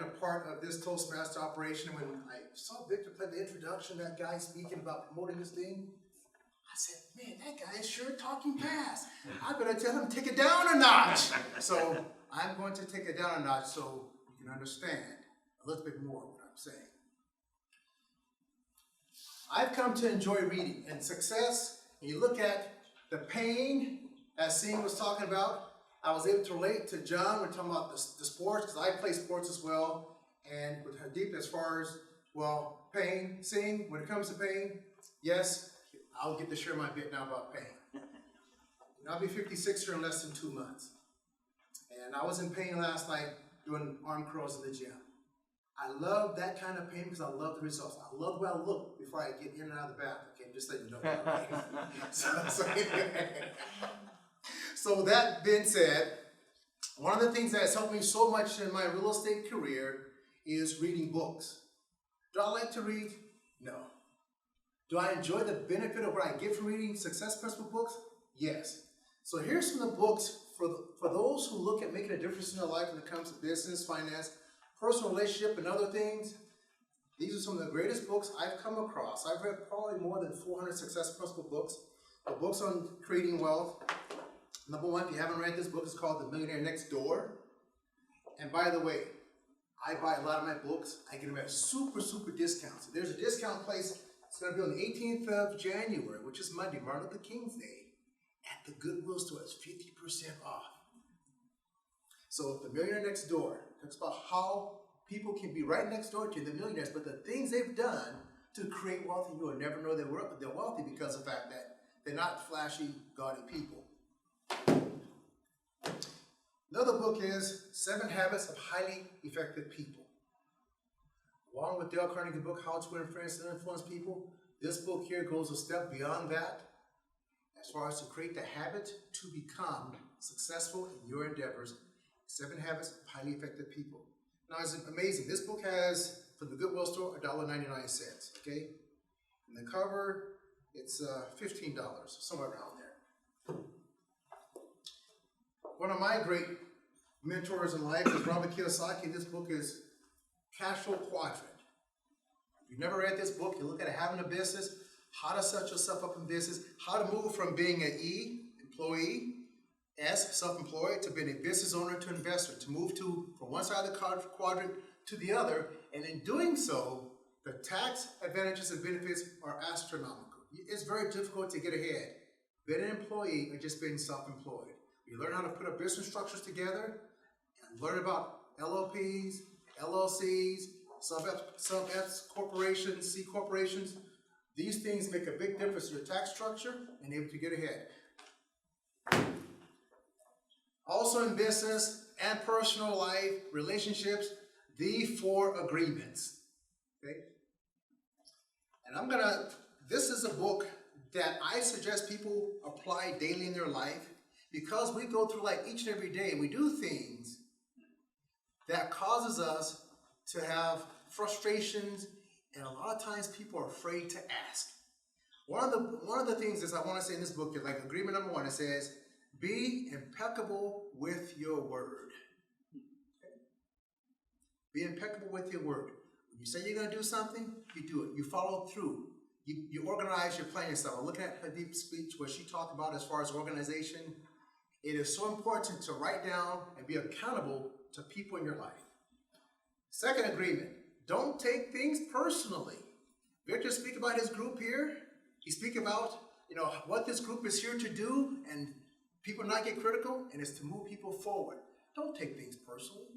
a part of this Toastmaster operation. When I saw Victor play the introduction, that guy speaking about promoting this thing, I said, man, that guy is sure talking fast. I better tell him to take it down a notch. So I'm going to take it down a notch so you can understand a little bit more what I'm saying. I've come to enjoy reading and success. And you look at the pain, as Singh was talking about. I was able to relate to John. We're talking about the sports, because I play sports as well. And with Hardeep, as far as, well, pain, Singh, when it comes to pain, yes, I'll get to share my bit now about pain. I'll be 56 here in less than 2 months. And I was in pain last night doing arm curls in the gym. I love that kind of pain because I love the results. I love the way I look before I get in and out of the bath. Okay, just let you know. So that being said, one of the things that has helped me so much in my real estate career is reading books. Do I like to read? No. Do I enjoy the benefit of what I get from reading success principle books? Yes. So here's some of the books for those who look at making a difference in their life when it comes to business, finance, personal relationship, and other things. These are some of the greatest books I've come across. I've read probably more than 400 success principle books. The books on creating wealth. Number one, if you haven't read this book, it's called The Millionaire Next Door. And by the way, I buy a lot of my books. I get them at super, super discounts. There's a discount place. It's going to be on the 18th of January, which is Monday, Martin Luther King's Day. At the Goodwill store, it's 50% off. So The Millionaire Next Door talks about how people can be right next door to the millionaires, but the things they've done to create wealth, and you will never know they're wealthy because of the fact that they're not flashy, gaudy people. Another book is 7 Habits of Highly Effective People. Along with Dale Carnegie's book, How to Influence and Influence People, this book here goes a step beyond that as far as to create the habit to become successful in your endeavors. 7 Habits of Highly Effective People. Now, it's amazing. This book has, from the Goodwill store, $1.99, okay? And the cover, it's $15, somewhere around there. One of my great mentors in life is Robert Kiyosaki. This book is Cash Flow Quadrant. If you've never read this book, you look at having a business, how to set yourself up in business, how to move from being an E, employee, S, self-employed, to being a business owner to investor, to move from one side of the quadrant to the other. And in doing so, the tax advantages and benefits are astronomical. It's very difficult to get ahead, being an employee or just being self-employed. You learn how to put up business structures together and learn about LLPs, LLCs, sub-S corporations, C corporations. These things make a big difference in your tax structure and able to get ahead. Also in business and personal life, relationships, the 4 agreements. Okay? And this is a book that I suggest people apply daily in their life, because we go through life each and every day and we do things that causes us to have frustrations, and a lot of times people are afraid to ask. One of the things is I want to say in this book is like agreement number 1, it says, be impeccable with your word. Okay? Be impeccable with your word. When you say you're going to do something, you do it. You follow through. You organize your plan yourself. I'm looking at Hardeep's speech where she talked about as far as organization. It is so important to write down and be accountable to people in your life. Second agreement, don't take things personally. Victor speak about his group here. He speak about, what this group is here to do, and people not get critical, and it's to move people forward. Don't take things personally.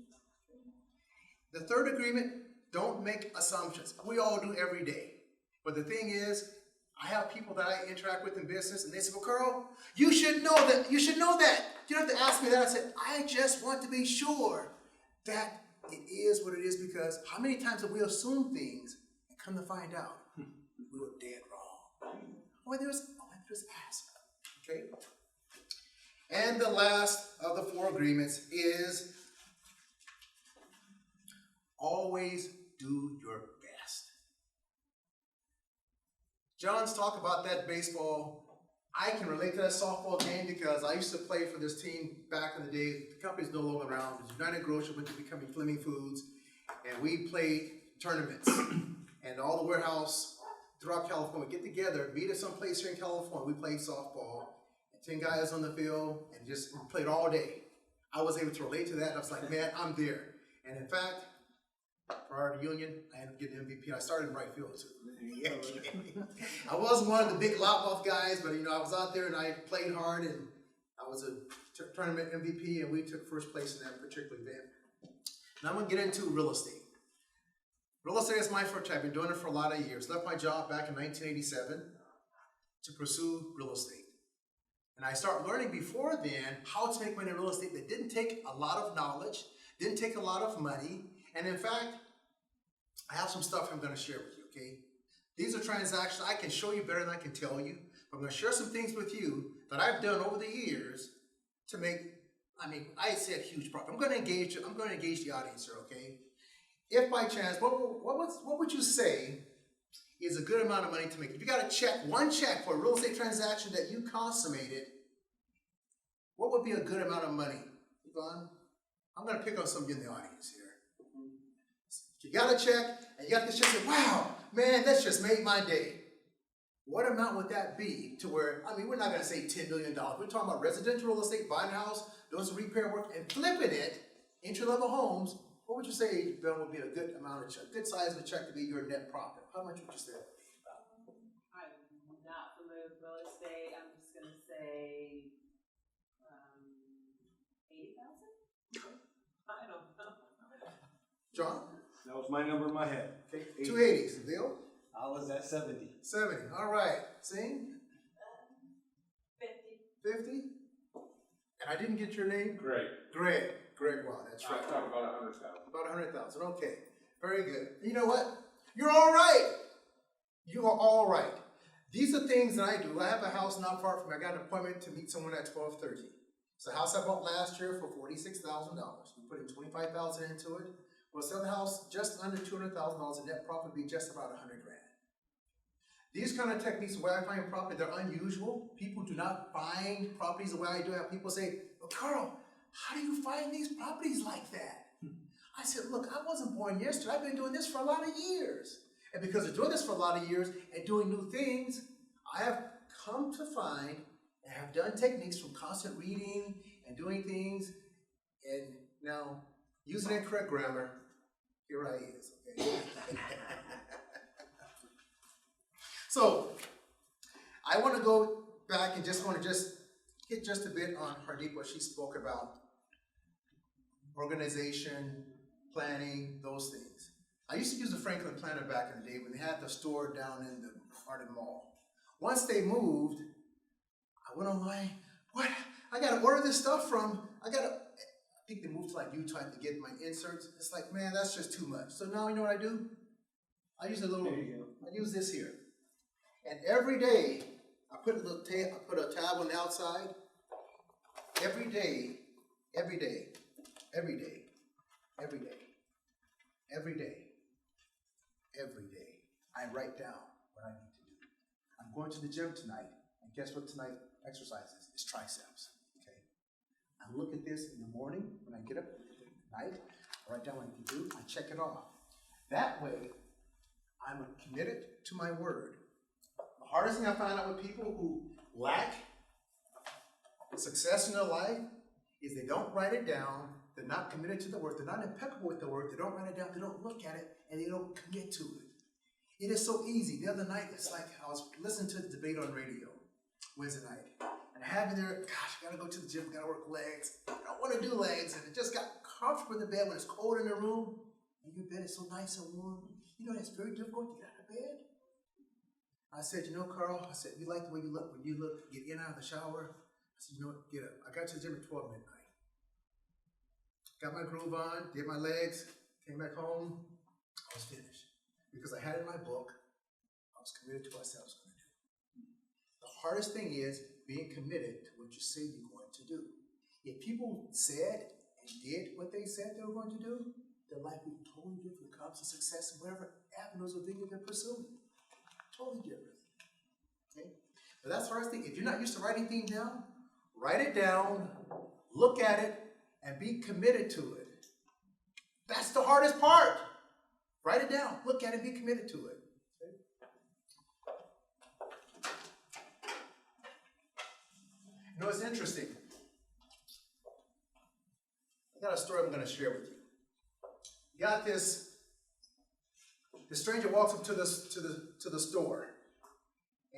The third agreement, don't make assumptions. We all do every day. But the thing is, I have people that I interact with in business, and they say, well, Carl, you should know that. You should know that. You don't have to ask me that. I said, I just want to be sure that it is what it is, because how many times have we assumed things and come to find out we were dead wrong? All I do is ask. Okay? And the last of the 4 agreements is always do your best. John's talk about that baseball. I can relate to that softball game because I used to play for this team back in the day. The company's no longer around. It's United Grocery went to becoming Fleming Foods. and we played tournaments. And all the warehouse throughout California get together, meet at some place here in California. We played softball, and 10 guys on the field, and just played all day. I was able to relate to that. I was like, man, I'm there. And in fact, prior to Union, I ended up getting MVP. I started in right field too. Yeah. I wasn't one of the big loudmouth guys, but I was out there and I played hard, and I was a tournament MVP, and we took first place in that particular event. Now I'm gonna get into real estate. Real estate is my forte. I've been doing it for a lot of years. Left my job back in 1987 to pursue real estate. And I started learning before then how to make money in real estate that didn't take a lot of knowledge, didn't take a lot of money. And in fact, I have some stuff I'm going to share with you, okay? These are transactions I can show you better than I can tell you. I'm going to share some things with you that I've done over the years to make, I said huge profit. I'm going to engage the audience here, okay? If by chance, what would you say is a good amount of money to make? If you got a check, one check for a real estate transaction that you consummated, what would be a good amount of money? Yvonne? I'm going to pick on some of you in the audience here. If you got a check, and you got this check, and say, wow, man, that's just made my day. What amount would that be to where, we're not going to say $10 million. We're talking about residential real estate, buying a house, doing some repair work, and flipping it, entry-level homes. What would you say, Ben, would be a good amount of check, good size of a check to be your net profit? How much would you say that would be? I'm not familiar with real estate. I'm just going to say 80,000? I don't know. John? That was my number in my head. Okay, 280s. Leo? I was at 70. 70. All right. Sing? 50. 50? And I didn't get your name? Greg. Greg, wow, that's right. I'm talking about 100,000. About 100,000. Okay. Very good. You know what? You're all right. You are all right. These are things that I do. I have a house not far from me. I got an appointment to meet someone at 12:30. It's a house I bought last year for $46,000. We put in $25,000 into it. We'll sell the house just under $200,000. The net profit would be just about $100,000. These kind of techniques, the way I find property, they're unusual. People do not find properties the way I do. Have people say, well, Carl, how do you find these properties like that? I said, look, I wasn't born yesterday. I've been doing this for a lot of years. And because of doing this for a lot of years and doing new things, I have come to find and have done techniques from constant reading and doing things. And now, using incorrect grammar, here I is, okay? So, I want to go back and just hit just a bit on Hardeep, what she spoke about. Organization, planning, those things. I used to use the Franklin Planner back in the day when they had the store down in the Arden Mall. Once they moved, I went online. What? I got to order this stuff from, I think they moved to like Utah to get my inserts. It's like, man, that's just too much. So now you know what I do? I use I use this here. And every day, I put a tab on the outside. Every day, I write down what I need to do. I'm going to the gym tonight, and guess what tonight exercise is? It's triceps, okay? I look at this in the morning when I get up at night, I write down what I need to do, I check it off. That way, I'm committed to my word. The hardest thing I find out with people who lack success in their life is they don't write it down, they're not committed to the word, they're not impeccable with the word, they don't write it down, they don't look at it, and they don't commit to it. It is so easy. The other night, it's like I was listening to the debate on radio Wednesday night, and I had me there, gosh, I gotta go to the gym, gotta work legs, I don't wanna do legs, and it just got comfortable in the bed when it's cold in the room, and your bed is so nice and warm. You know, it's very difficult to get out of bed. I said, you know, Carl, I said, you like the way you look when you get in and out of the shower? I said, you know what, get up. I got to the gym at 12 midnight. Got my groove on, did my legs, came back home, I was finished. Because I had it in my book, I was committed to what I said I was going to do. The hardest thing is being committed to what you say you're going to do. If people said and did what they said they were going to do, their life would be totally different. It comes to success in whatever avenues or thing they're pursuing. Totally different. Okay? But that's the hardest thing. If you're not used to writing things down, write it down, look at it, and be committed to it. That's the hardest part. Write it down. Look at it. Be committed to it. You know, it's interesting. I got a story I'm going to share with you. You got this stranger walks up to the store,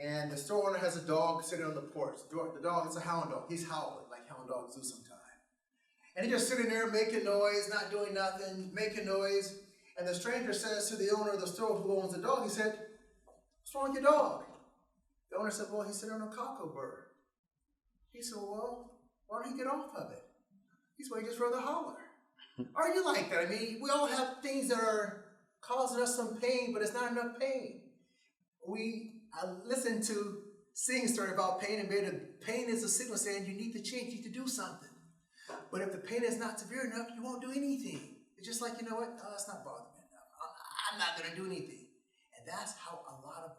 and the store owner has a dog sitting on the porch. The dog is a hound dog. He's howling like hound dogs do sometimes. And he's just sitting there making noise, not doing nothing, making noise. And the stranger says to the owner of the store who owns the dog, he said, "What's wrong with your dog?" The owner said, "Well, he's sitting on a cockle bird." He said, "Well, why don't he get off of it?" He said, "Well, he just rather holler." Are you like that? I mean, we all have things that are causing us some pain, but it's not enough pain. I listened to sing story about pain, and the pain is a signal saying you need to change, you need to do something. But if the pain is not severe enough, you won't do anything. It's just like, you know what? Oh, it's not bothering me enough. I'm not going to do anything. And that's how a lot of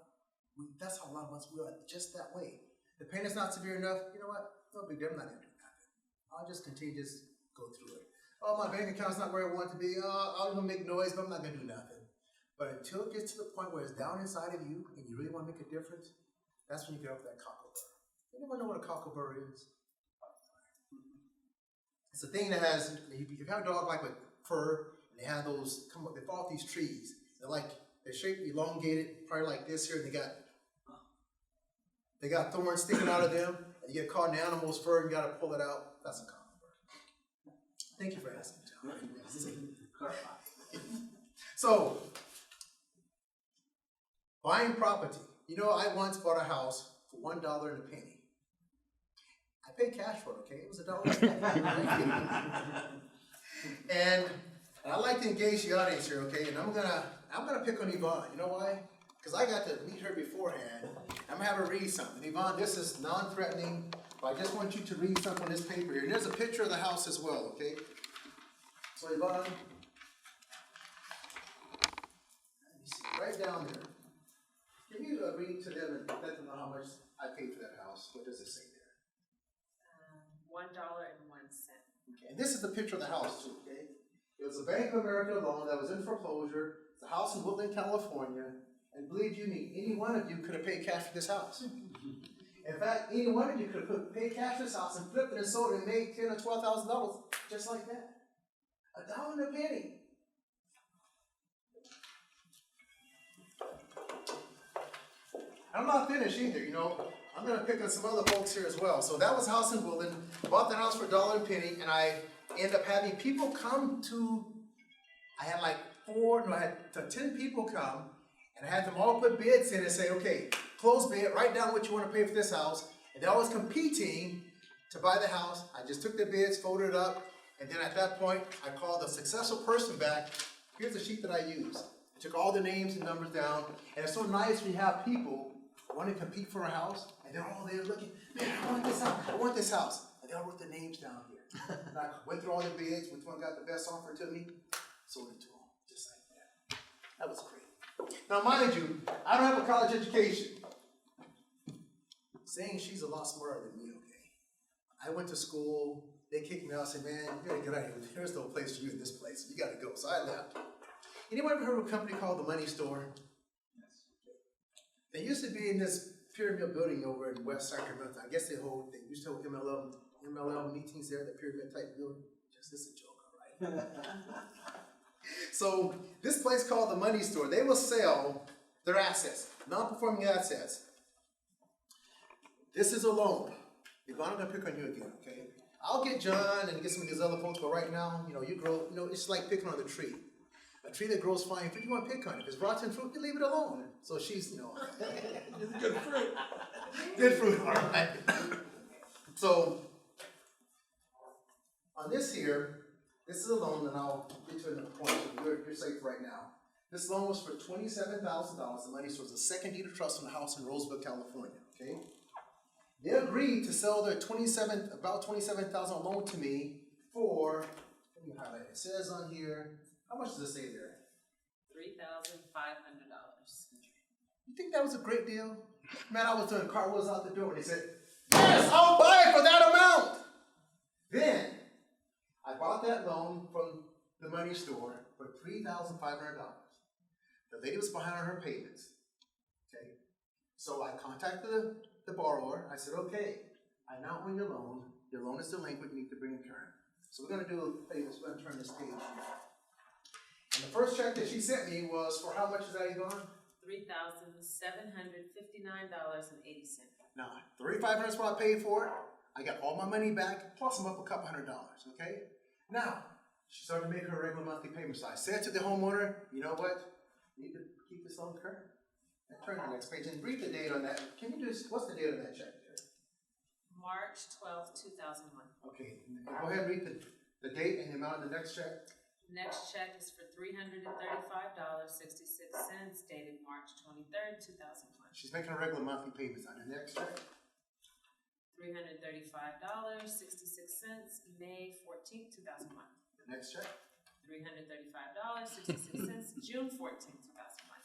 us we are, just that way. The pain is not severe enough. You know what? No big deal. I'm not going to do nothing. I'll just continue to just go through it. Oh, my bank account's not where I want it to be. I'll even make noise, but I'm not going to do nothing. But until it gets to the point where it's down inside of you and you really want to make a difference, that's when you get off that cockleburr. Anyone know what a cockleburr is? It's a thing that has, if you have a dog like with fur, and they have those, they fall off these trees. They're shaped, elongated, probably like this here. They got thorns sticking out of them, and you get caught in the animal's fur and you got to pull it out. That's a cockleburr. Thank you for asking, John. So, buying property. You know, I once bought a house for $1 and a penny. I paid cash for it, okay? It was $1. And I like to engage the audience here, okay? And I'm gonna pick on Yvonne. You know why? Because I got to meet her beforehand. I'm gonna have her read something. Yvonne, this is non-threatening, but I just want you to read something on this paper here. And there's a picture of the house as well, okay? So Yvonne, let me see, right down there. Can you read to them and let them know how much I paid for that house? What does it say there? $1.01. Okay, and this is the picture of the house too, okay? It was a Bank of America loan that was in foreclosure. It's a house in Woodland, California. And believe you me, any one of you could have paid cash for this house. In fact, any one of you could have paid cash for this house and flipped it and sold it and made $10,000 or $12,000 just like that. $1 and a penny. I'm not finished either, you know. I'm going to pick on some other folks here as well. So that was a house in Woodland. Bought the house for $1 and a penny, and I ended up having people come to, I had 10 people come, and I had them all put bids in and say, okay, close bid, write down what you want to pay for this house. And they're always competing to buy the house. I just took the bids, folded it up, and then at that point, I called the successful person back. Here's the sheet that I used. I took all the names and numbers down, and it's so nice when you have people want to compete for a house, and they're all there looking, man, I want this house, I want this house. And they all wrote their names down here. And I went through all the bids, which one got the best offer to me, sold it to them, just like that. That was great. Now, mind you, I don't have a college education. Saying she's a lot smarter than me, okay? I went to school, they kicked me out, said, man, you gotta get out of here. There's no place for you in this place. You gotta go. So I left. Anyone ever heard of a company called the Money Store? They used to be in this pyramid building over in West Sacramento. I guess they used to hold MLM meetings there, the pyramid type building. Just this is a joke, all right? So this place called the Money Store, they will sell their assets, non-performing assets. This is a loan. Yvonne, I'm gonna pick on you again, okay? I'll get John and get some of these other folks, but right now, you know, you grow, you know, it's like picking on the tree. A tree that grows fine fruit, you want to pick on it. If it's rotten fruit, you leave it alone. So she's, you know, it's good fruit. Good fruit, all right. So, on this here, this is a loan, and I'll get to another point. You're safe right now. This loan was for $27,000. The Money Store was a second deed of trust on a house in Roseville, California, okay? They agreed to sell their about $27,000 loan to me for, let me highlight it. It says on here, how much does it say there? $3,500. You think that was a great deal? Man, I was doing cartwheels out the door and they said, yes, I'll buy it for that amount. Then, I bought that loan from the Money Store for $3,500. The lady was behind on her payments. Okay, so I contacted the borrower. I said, okay, I now own your loan. Your loan is delinquent. You need to bring it current. So we're going to do payments. We're going to turn this page. And the first check that she sent me was for how much is that, Yvonne? $3,759.80. Now, $3,500 is what I paid for it. I got all my money back, plus I'm up a couple $100, okay? Now, she started to make her regular monthly payments. So I said to the homeowner, you know what? You need to keep this loan current. And turn to the next page and read the date on that. Can you just, what's the date on that check there? March 12th, 2001. Okay, go ahead and read the date and the amount of the next check. Next check is for $335.66, dated March 23rd, 2001. She's making her regular monthly payments on the next check. $335.66, May 14th, 2001. The next check. $335.66, June 14th, 2001.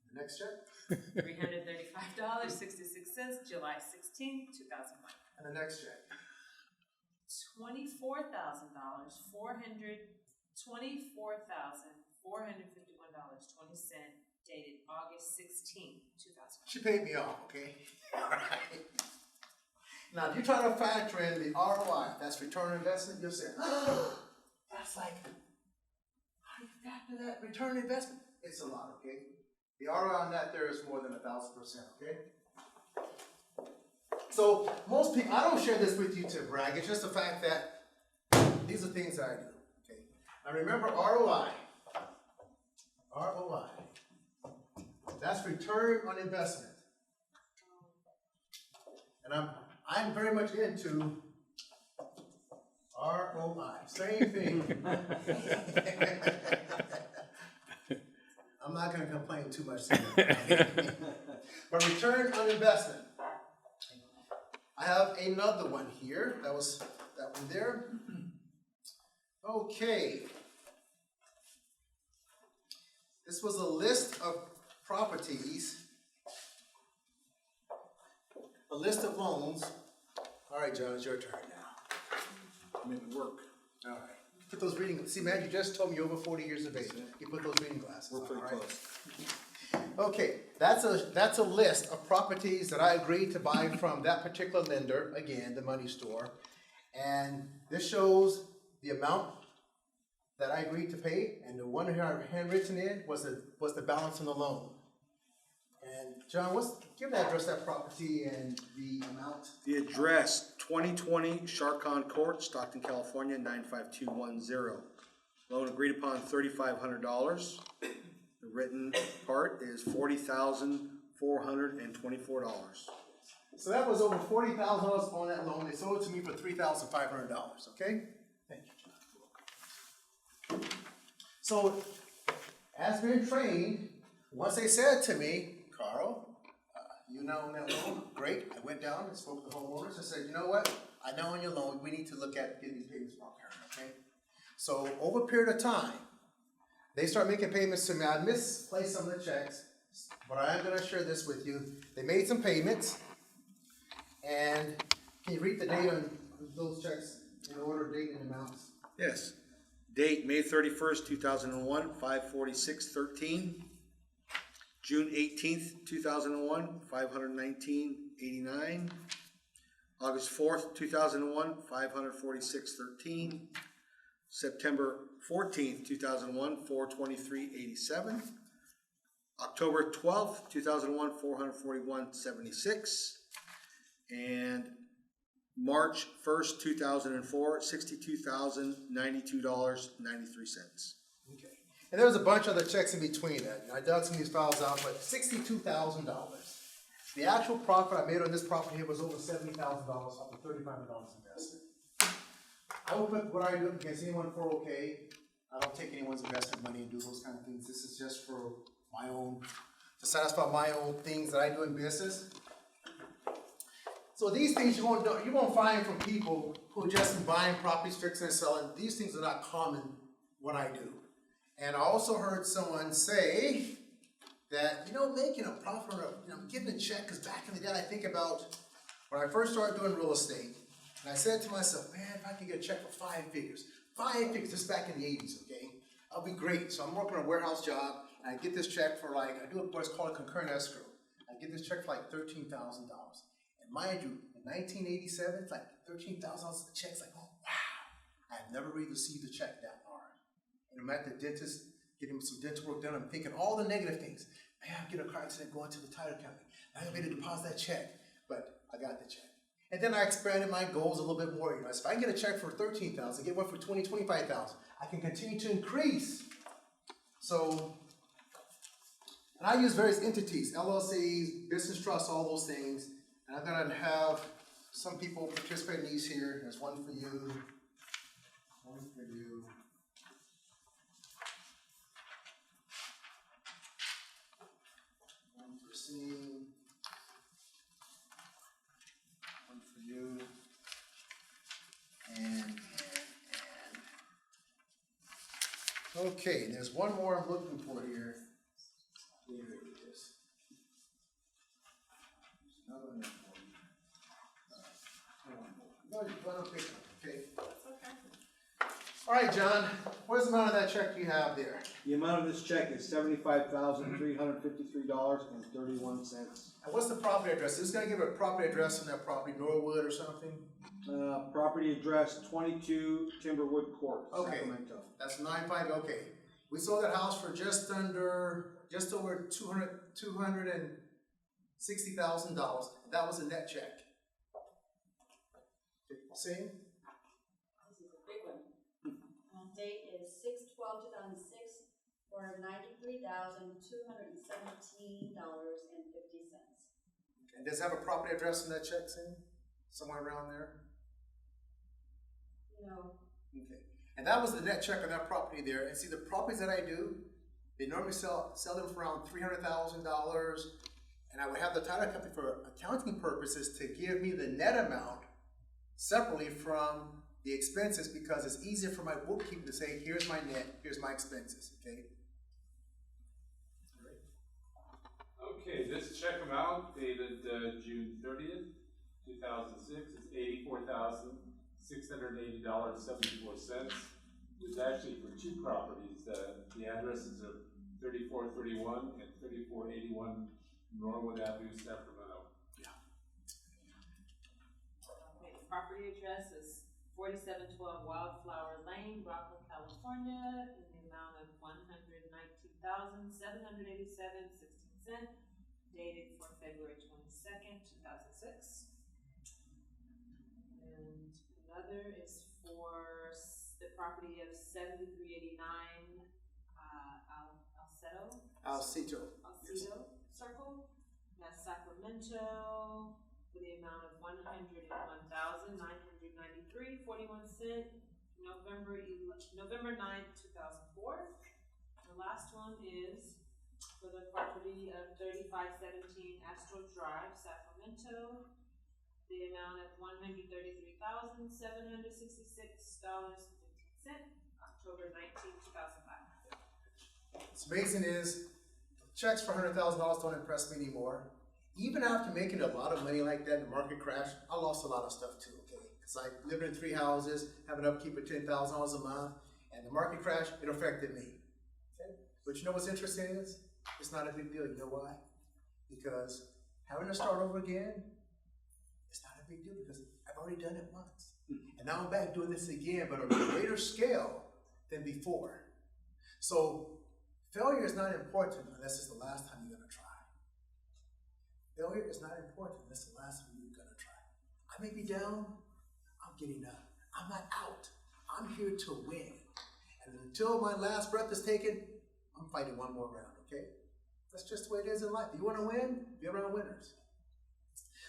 The next check. $335.66, July 16th, 2001. And the next check. $24,451.20, dated August 16th, 2001. She paid me off, okay? All right. Now, if you try to factor in the ROI, that's return on investment, you'll say, oh, that's like, how do you factor that return on investment? It's a lot, okay? The ROI on that there is more than 1,000%, okay? So, most people, I don't share this with you to brag, it's just the fact that these are things that I do, okay? Now remember ROI. ROI. That's return on investment. And I'm very much into ROI. Same thing. I'm not going to complain too much today. But return on investment. I have another one here. That was that one there. Okay. This was a list of properties, a list of loans. All right, John, it's your turn now. Make it work. All right. Put those reading, see, man, you just told me you're over 40 years of age. You put those reading glasses on. We're pretty all right? close. Okay, that's a list of properties that I agreed to buy from that particular lender, again, the money store. And this shows the amount that I agreed to pay, and the one here I've handwritten in was the balance on the loan. And John, give the address of that property and the amount. The address, 2020 Sharkon Court, Stockton, California, 95210. Loan agreed upon $3,500. The written part is $40,424. So that was over $40,000 on that loan. They sold it to me for $3,500, okay? Thank you, John. So, as being trained, once they said to me, Carl, you now own that loan, great. I went down and spoke to the homeowners and said, you know what? I now own your loan. We need to look at getting these payments more current, okay? So, over a period of time, they start making payments to me. I misplaced some of the checks, but I am going to share this with you. They made some payments, and can you read the date on those checks in order, date and amounts? Yes. Date, May 31st, 2001, 546.13. June 18th, 2001, 519.89. August 4th, 2001, 546.13. September 14th, 2001, 423.87. October 12th, 2001, 441.76. And March 1st, 2004, $62,092.93. Okay. And there was a bunch of other checks in between that. I dug some of these files out, but $62,000. The actual profit I made on this property here was over $70,000 off of $3,500 investment. I will put what I do against anyone for okay. I don't take anyone's investment money and do those kind of things. This is just for my own, to satisfy my own things that I do in business. So these things you won't find from people who are just buying properties, fixing and selling. These things are not common what I do. And I also heard someone say that, making a profit or, getting a check, because back in the day I think about when I first started doing real estate, and I said to myself, man, if I could get a check for 5 figures, this is back in the 80s, okay, I'll be great. So I'm working a warehouse job, and I get this check for like, I do what's called a concurrent escrow. I get this check for like $13,000. And mind you, in 1987, it's like $13,000 a check's like, oh wow. I've never really received a check that hard. And I'm at the dentist getting some dental work done. I'm thinking all the negative things. Man, I'm getting a car accident going to the title company. I ain't able to deposit that check, but I got the check. And then I expanded my goals a little bit more. You know, so if I can get a check for $13,000, get one for $20,000, $25,000, I can continue to increase. So, and I use various entities, LLCs, business trusts, all those things. And I'm gonna have some people participate in these here. There's one for you, one for you. One for C, one for you, and. Okay, there's one more I'm looking for here. Here it is. There's another one for you. No, you want to pick it, okay? That's okay. All right, John, what is the amount of that check you have there? The amount of this check is $75,353.31. And what's the property address? Is this gonna give a property address on that property, Norwood or something? Property address 22 Timberwood Court, Okay. Sacramento. That's 95, okay. We sold that house for just over $260,000. That was a net check. See? This is a big one. Date is 6/12/2006 for $93,217.50. And does it have a property address in that check, Sam? Somewhere around there? No. Okay. And that was the net check on that property there. And see, the properties that I do, they normally sell them for around $300,000. And I would have the title company for accounting purposes to give me the net amount separately from the expenses, because it's easier for my bookkeeper to say, here's my net, here's my expenses, okay? Okay, this check amount dated June 30th, 2006 is $84,680.74. It's actually for two properties. The addresses are 3431 and 3481 Norwood Avenue, Sacramento. Okay, the property address is 4712 Wildflower Lane, Rockland, California, in the amount of $119,787.16, dated for February 22nd, 2006. And another is for the property of 7389 Alcito. Circle, that's Sacramento, for the amount of $101,993.41, November 9th, 2004. The last one is for the property of 3517 Astro Drive, Sacramento, the amount of $133,766.15, October 19th, 2005. What's amazing is checks for $100,000 don't impress me anymore. Even after making a lot of money like that in the market crash, I lost a lot of stuff too, okay? Because I lived in 3 houses, have an upkeep of $10,000 a month, and the market crash, it affected me. Okay? But you know what's interesting is? It's not a big deal. You know why? Because having to start over again, it's not a big deal because I've already done it once. And now I'm back doing this again, but on a greater scale than before. So failure is not important unless it's the last time you're gonna try. Failure is not important unless it's the last time you're gonna try. I may be down, I'm getting up. I'm not out. I'm here to win. And until my last breath is taken, I'm fighting one more round, okay? That's just the way it is in life. If you wanna win, be around winners.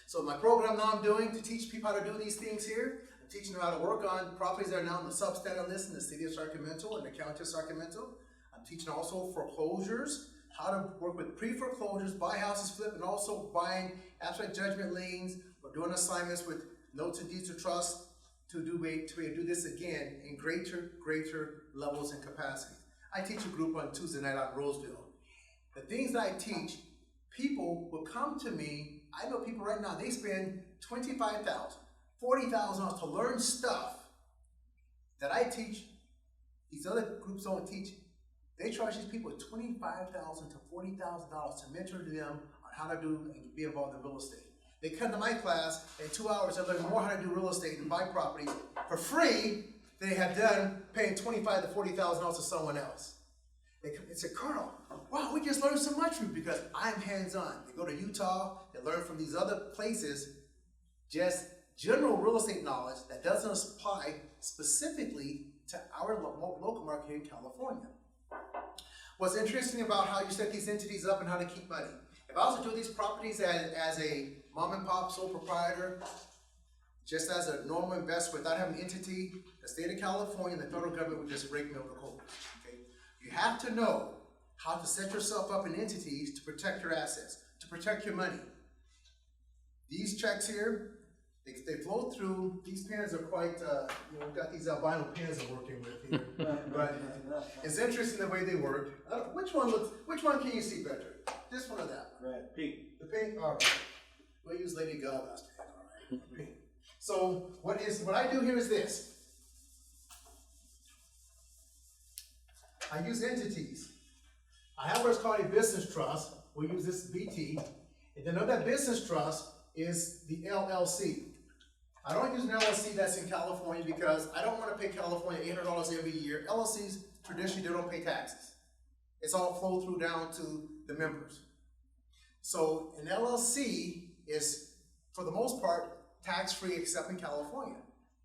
So my program now I'm doing to teach people how to do these things here, I'm teaching them how to work on properties that are now on the substandard list in the city of Sacramento and the county of Sacramento. I'm teaching also foreclosures, how to work with pre-foreclosures, buy houses, flip, and also buying abstract judgment liens. We're doing assignments with notes and deeds of trust to do this again in greater levels and capacities. I teach a group on Tuesday night out in Roseville. The things that I teach, people will come to me. I know people right now, they spend $25,000, $40,000 to learn stuff that I teach. These other groups don't teach. They charge these people $25,000 to $40,000 to mentor them on how to do and be involved in real estate. They come to my class, in 2 hours, they learn more how to do real estate and buy properties for free than they have done paying $25,000 to $40,000 to someone else. They say, Carl, wow, we just learned so much from you because I'm hands-on. They go to Utah, they learn from these other places, just general real estate knowledge that doesn't apply specifically to our local market here in California. What's interesting about how you set these entities up and how to keep money. If I was to do these properties as a mom and pop sole proprietor, just as a normal investor without having an entity, the state of California and the federal government would just rake me over the coals. Okay? You have to know how to set yourself up in entities to protect your assets, to protect your money. These checks here, they flow through. These pens are quite, we've got these albino pens I'm working with here. But it's interesting the way they work. Which one can you see better? This one or that one? Red, pink. The pink? All right. We'll use Lady Gaga's pen, all right? Pink. So what I do here is this. I use entities. I have what's called a business trust. We'll use this BT. And then another business trust is the LLC. I don't use an LLC that's in California because I don't want to pay California $800 every year. LLCs, traditionally, they don't pay taxes. It's all flow through down to the members. So an LLC is, for the most part, tax-free except in California.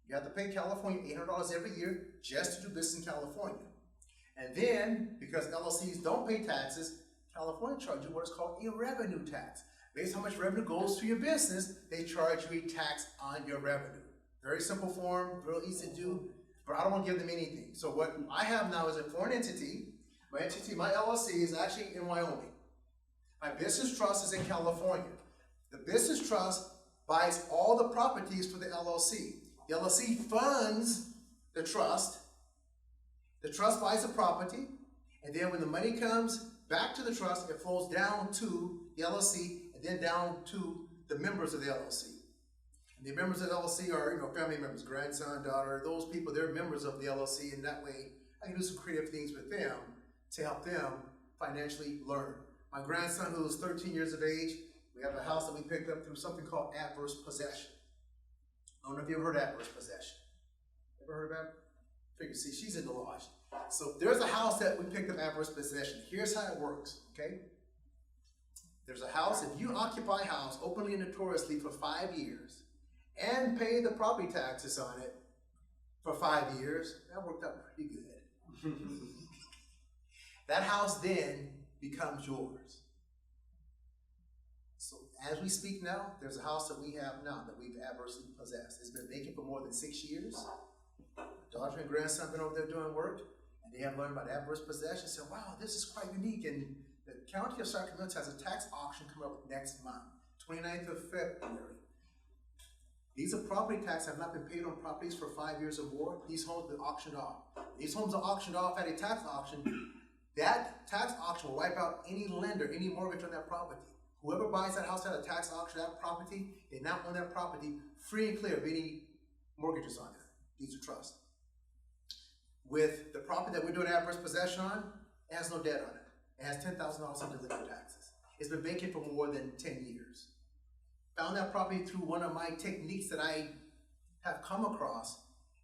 You have to pay California $800 every year just to do business in California. And then, because LLCs don't pay taxes, California charges you what is called a revenue tax. Based on how much revenue goes to your business, they charge you a tax on your revenue. Very simple form, real easy to do, but I don't want to give them anything. So what I have now is a foreign entity. My LLC is actually in Wyoming. My business trust is in California. The business trust buys all the properties for the LLC. The LLC funds the trust. The trust buys the property, and then when the money comes back to the trust, it flows down to the LLC and then down to the members of the LLC. And the members of the LLC are, family members, grandson, daughter, those people, they're members of the LLC, and that way I can do some creative things with them to help them financially learn. My grandson, who is 13 years of age, we have a house that we picked up through something called adverse possession. I don't know if you ever heard of adverse possession. Ever heard of that? Figure, see, she's in the lodge. So there's a house that we picked up adverse possession. Here's how it works, okay? There's a house, if you occupy a house openly and notoriously for 5 years and pay the property taxes on it for 5 years, that worked out pretty good. That house then becomes yours. So as we speak now, there's a house that we have now that we've adversely possessed. It's been vacant for more than 6 years. Daughter and grandson have been over there doing work, and they have learned about adverse possession. Said, wow, this is quite unique. And the county of Sacramento has a tax auction coming up next month, 29th of February. These are property taxes have not been paid on properties for 5 years or more. These homes have been auctioned off. These homes are auctioned off at a tax auction. That tax auction will wipe out any lender, any mortgage on that property. Whoever buys that house at a tax auction, that property, they now own that property free and clear of any mortgages on it. These are trusts. With the property that we're doing adverse possession on, it has no debt on it. It has $10,000 in delinquent taxes. It's been vacant for more than 10 years. Found that property through one of my techniques that I have come across,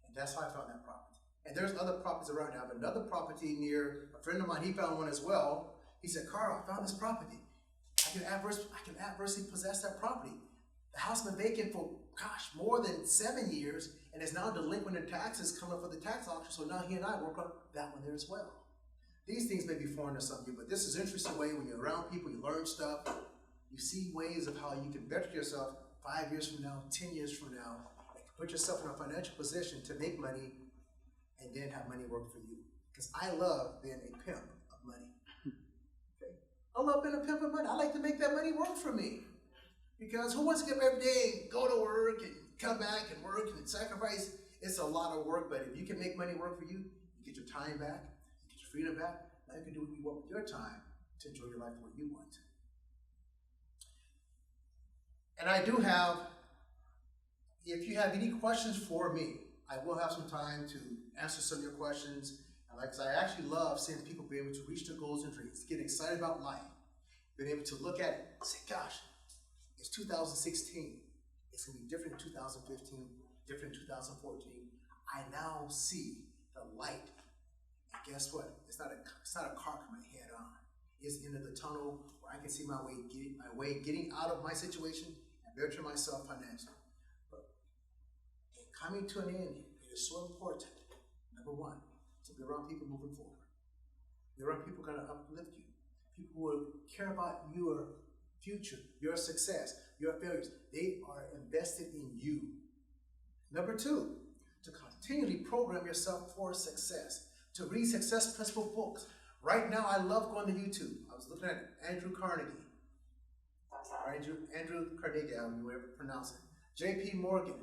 and that's how I found that property. And there's other properties around. I have another property near a friend of mine. He found one as well. He said, Carl, I found this property. I can adversely possess that property. The house has been vacant for, more than 7 years, and is now delinquent in taxes coming up for the tax auction, so now he and I work on that one there as well. These things may be foreign to some of you, but this is an interesting way when you're around people, you learn stuff, you see ways of how you can better yourself 5 years from now, 10 years from now, and put yourself in a financial position to make money and then have money work for you. Because I love being a pimp of money. Okay? I love being a pimp of money. I like to make that money work for me. Because who wants to get up every day and go to work and come back and work and sacrifice? It's a lot of work, but if you can make money work for you, you get your time back, you get your freedom back, now you can do what you want with your time to enjoy your life the way you want to. And I do have, if you have any questions for me, I will have some time to answer some of your questions. And like I said, I actually love seeing people be able to reach their goals and dreams, get excited about life, being able to look at it and say, gosh, it's 2016. It's going to be different in 2015, different in 2014. I now see the light. And guess what? It's not a car coming head on. It's the end of the tunnel where I can see my way getting out of my situation and bettering myself financially. But in coming to an end, it is so important, number one, to be around people moving forward. Be around people going to uplift you. People who will care about your future, your success, your failures. They are invested in you. Number two, to continually program yourself for success, to read success principle books. Right now, I love going to YouTube. I was looking at Andrew Carnegie, however you ever pronounce it, J.P. Morgan,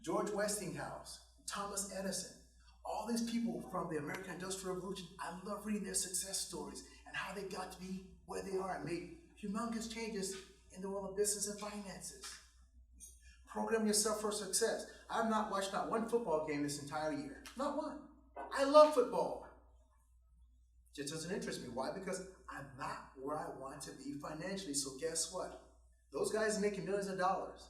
George Westinghouse, Thomas Edison. All these people from the American Industrial Revolution, I love reading their success stories and how they got to be where they are and made humongous changes in the world of business and finances. Program yourself for success. I have not watched not one football game this entire year. Not one. I love football. It just doesn't interest me. Why? Because I'm not where I want to be financially. So guess what? Those guys are making millions of dollars.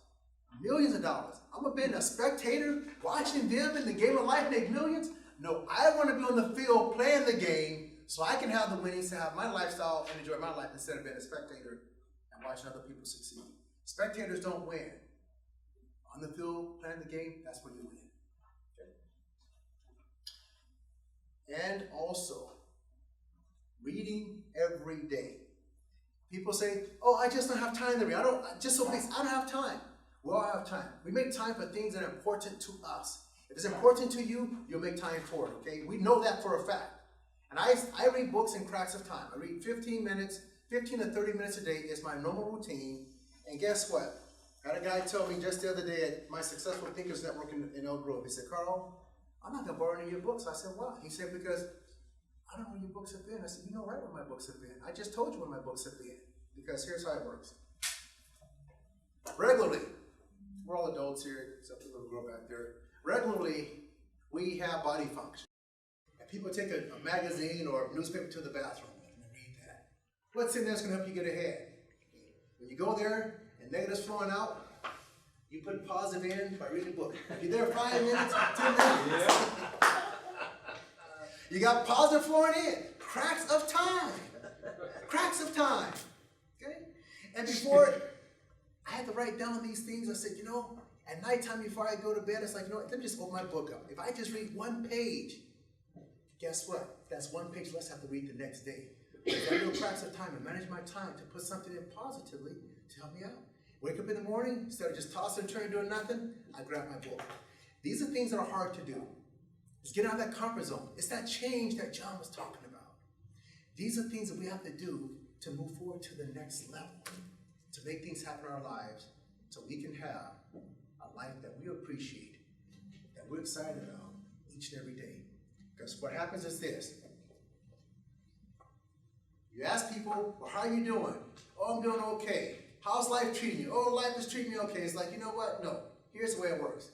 Millions of dollars. I'm going to be a spectator watching them in the game of life make millions? No, I want to be on the field playing the game so I can have the winnings to have my lifestyle and enjoy my life instead of being a spectator and watching other people succeed. Spectators don't win. On the field, playing the game, that's where you win. Okay? And also, reading every day. People say, oh, I just don't have time to read. I don't have time. We all have time. We make time for things that are important to us. If it's important to you, you'll make time for it, okay? We know that for a fact. And I read books in cracks of time. I read 15 to 30 minutes a day is my normal routine. And guess what? I had a guy tell me just the other day at my Successful Thinkers Network in Elk Grove. He said, Carl, I'm not going to borrow any of your books. I said, why? He said, because I don't know where your books have been. I said, you know right where my books have been. I just told you where my books have been. Because here's how it works. Regularly, we're all adults here, except for the little girl back there. Regularly, we have body function. And people take a magazine or a newspaper to the bathroom and read that. What's in there is going to help you get ahead. When you go there and negative's flowing out, you put positive in by reading a book. If you're there 5 minutes, 10 minutes. Yeah. You got positive flowing in. Cracks of time. Cracks of time. Okay? And before I had to write down these things, I said, at nighttime before I go to bed, it's like, let me just open my book up. If I just read one page, guess what? That's one page less I have to read the next day. I got little cracks of time and manage my time to put something in positively to help me out. Wake up in the morning, instead of just tossing and turning doing nothing, I grab my book. These are things that are hard to do. It's get out of that comfort zone. It's that change that John was talking about. These are things that we have to do to move forward to the next level, to make things happen in our lives so we can have a life that we appreciate, that we're excited about each and every day. Because what happens is this. You ask people, well, how are you doing? Oh, I'm doing okay. How's life treating you? Oh, life is treating me okay. It's like, you know what? No. Here's the way it works.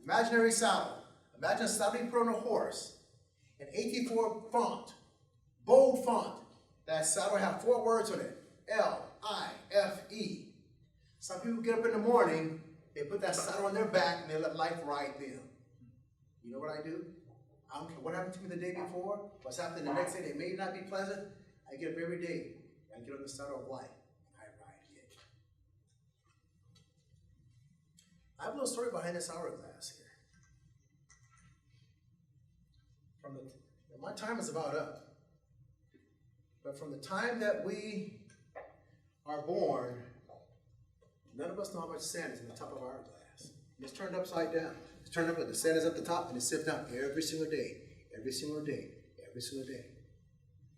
Imaginary saddle. Imagine a saddle you put on a horse. An 84 font. Bold font. That saddle have 4 words on it. L-I-F-E. Some people get up in the morning, they put that saddle on their back, and they let life ride them. You know what I do? I don't care what happened to me the day before, what's happening the next day. They may not be pleasant. I get up every day. I get on the saddle of life. I ride it. I have a little story behind this hourglass here. My time is about up. But from the time that we are born, none of us know how much sand is in the top of our hourglass. It's turned upside down. It's turned up, the sand is at the top, and it's sipped down every single day, every single day, every single day.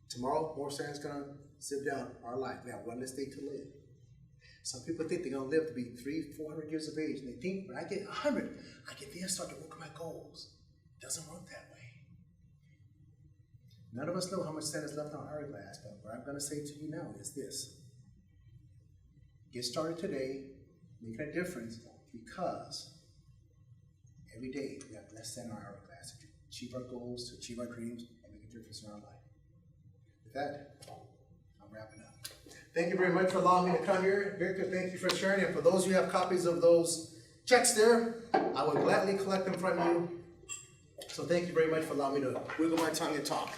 Tomorrow, more sand is going to sip down our life. We have one less day to live. Some people think they're going to live to be 300-400 years of age, and they think when I get 100, I can then start to work on my goals. It doesn't work that way. None of us know how much sand is left in our hourglass, but what I'm going to say to you now is this. Get started today, make a difference, because every day we have less sand in our hourglass. If you achieve our goals, to achieve our dreams, and make a difference in our life. With that, I'm wrapping up. Thank you very much for allowing me to come here. Victor, thank you for sharing. And for those who have copies of those checks there, I will gladly collect them from you. So thank you very much for allowing me to wiggle my tongue and talk.